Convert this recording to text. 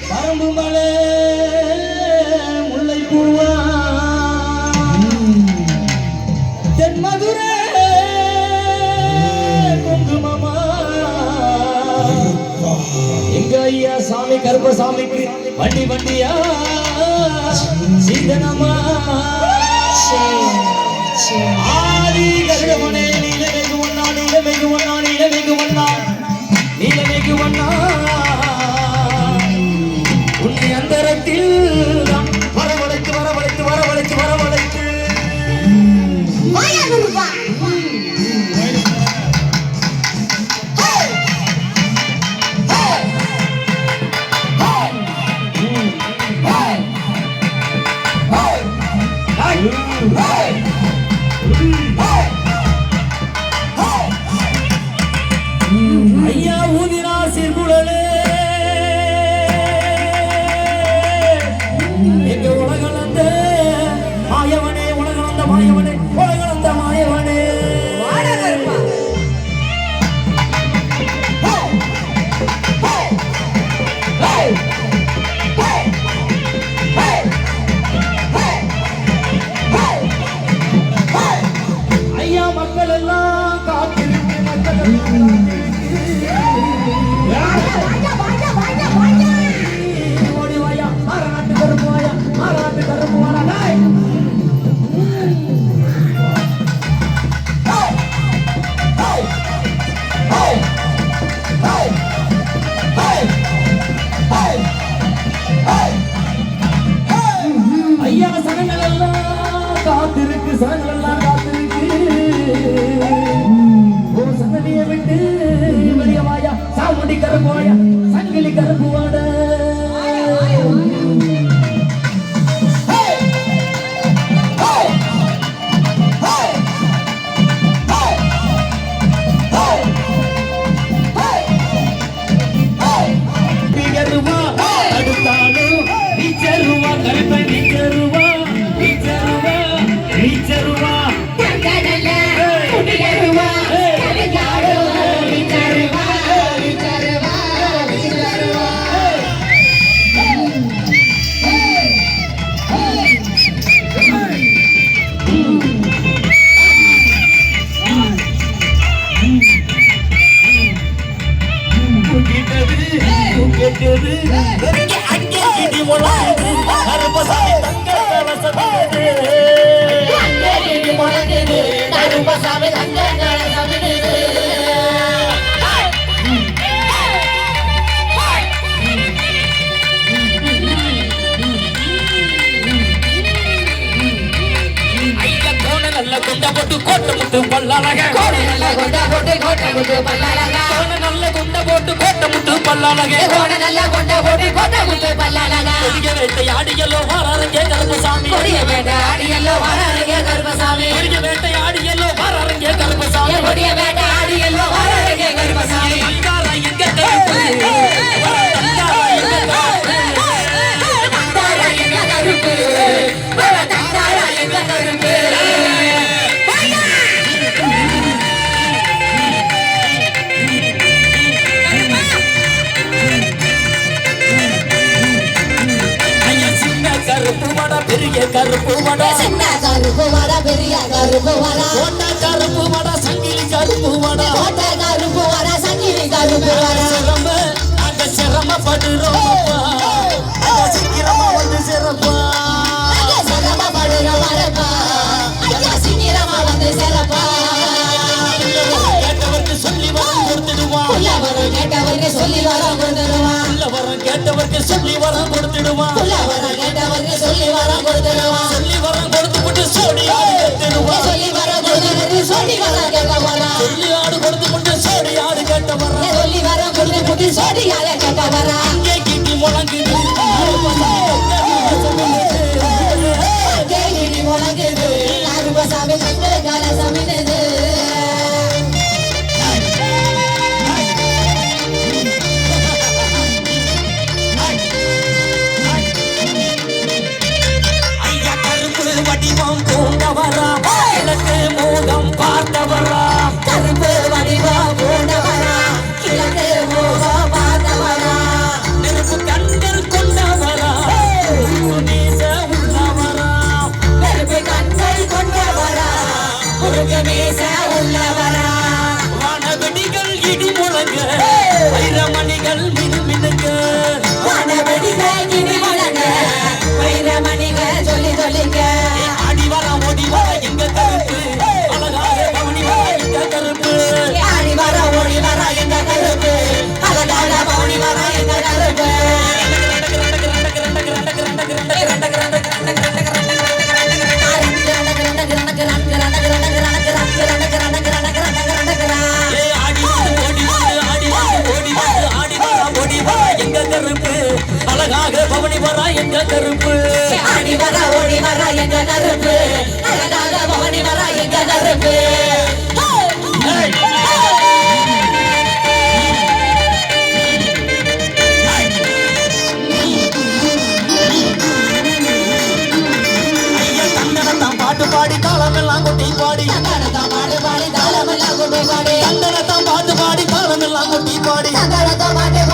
பரம்பு மலை முல்லை பூவா தென்மதுரை குங்குமமா எங்க ஐயா சாமி கருப்பசாமிக்கு வண்டி வண்டியா சீதனமா ஆதி கருடமனே நீலமேகு வண்ணா நீலமேகு வண்ணா நீலமேகு வண்ணா நீலமேகு வண்ணா உன்னை அந்தரத்தில் வரவழைத்து வரவழைத்து வரவழைத்து வரவழைத்து ஐயா ஊதினார் சீர்குழலே எங்க உலகளந்த மாயவனே உலகளந்த மாயவனே உலகளந்த மாயவனே ஐயா மக்கள் எல்லாம் காத்திருக்கு மக்கள் எல்லாம் ஓடி வாயா மாறாட்டு கருப்பு வாயா மாறாட்டு கருப்பு வாடா ஐயா சனங்கள் எல்லாம் காத்திருக்கு சனங்கள் எல்லாம் காத்திருக்கு ஓ சன்னதியை விட்டு வெளிய வாயா சாமுண்டி கருப்பு வாயா சங்கிலி கருப்பு வாட கோட்டை முட்டு பல்லாலக கோடை நல்ல கொண்ட போட்டு கோட்டை முட்டு பல்லாலக கோடை நல்ல கொண்ட போட்டு கோட்டை முட்டு பல்லாலக கோடை நல்ல கொண்ட போட்டு கோட்டை முட்டு பல்லாலக கொடிய வேட்டை ஆடியல்லோ வாராரங்கே கருப்பசாமி கொடிய வேட்டை ஆடியல்லோ வாராரங்கே கருப்பசாமி கொடிய வேட்டை ஆடியல்லோ வாராரங்கே கருப்பசாமி கொடிய வேட்டை ஆடியல்லோ வாராரங்கே கருப்பசாமி அங்காரா எங்க கருப்பு அங்காரா எங்க கருப்பு அங்காரா எங்க கருப்பு கருப்பு வடா பெரிய கருப்பு வடா சின்ன கருப்பு வடா பெரிய கருப்பு வடா கோட்டை கருப்பு வடா சங்கிலி கருப்பு வடா கோட்டை கருப்பு வடா சங்கிலி கருப்பு வடா நாங்க சிரமப்படுறோம் சீக்கிரமா வந்து சிறப்பா சிரமப்படுறோம் வரப்பா ஐயா சீக்கிரமா வந்து சிறப்பா கேட்டவருக்கு சொல்லி வரம் கொடுத்துடுவான் உள்ளவரம் கேட்டவருக்கு சொல்லி வரம் கொடுத்துடுவான் உள்ளவரம் கேட்டவருக்கு சொல்லி வரம் கொடுத்துடுவான் உள்ளவரம் கேட்டவருக்கு சொல்லி வரம் கொடுத்துடுவான் சொல்லி வரம் கொடுத்துட்டு சோடி ஆடு கேட்டுடுவான் சொல்லி வரம் கொடுத்துட்டு சோடி வரம் கேட்டவரா சொல்லி ஆடு கொடுத்துட்டு சோடி ஆடு கேட்டவரா சொல்லி வரம் கொடுத்துட்டு சோடி ஆடு கேட்டவரா அங்கே கிட்டி முழங்குது அங்கே கிட்டி முழங்குது கருப்பசாமி சங்கரகால சமினது வடிவம் பூண்டவரா எனக்கு மோகம் பார்த்தவரா கருப்பு வடிவம் பூண்டவரா கிழக்கு மோகம் பார்த்தவரா அழகாக பவனி வரா எங்க கருப்பு ஆடி வரா ஓடி வரா எங்க கருப்பு அழகாக பவனி வரா எங்க கருப்பு பாட்டு பாடி தாளமெல்லாம் கொட்டி பாடி பாடு பாடி தாளமெல்லாம் கொட்டி பாடி தண்டனத்தான் பாட்டு பாடி தாளமெல்லாம் கொட்டி பாடி பாட்டு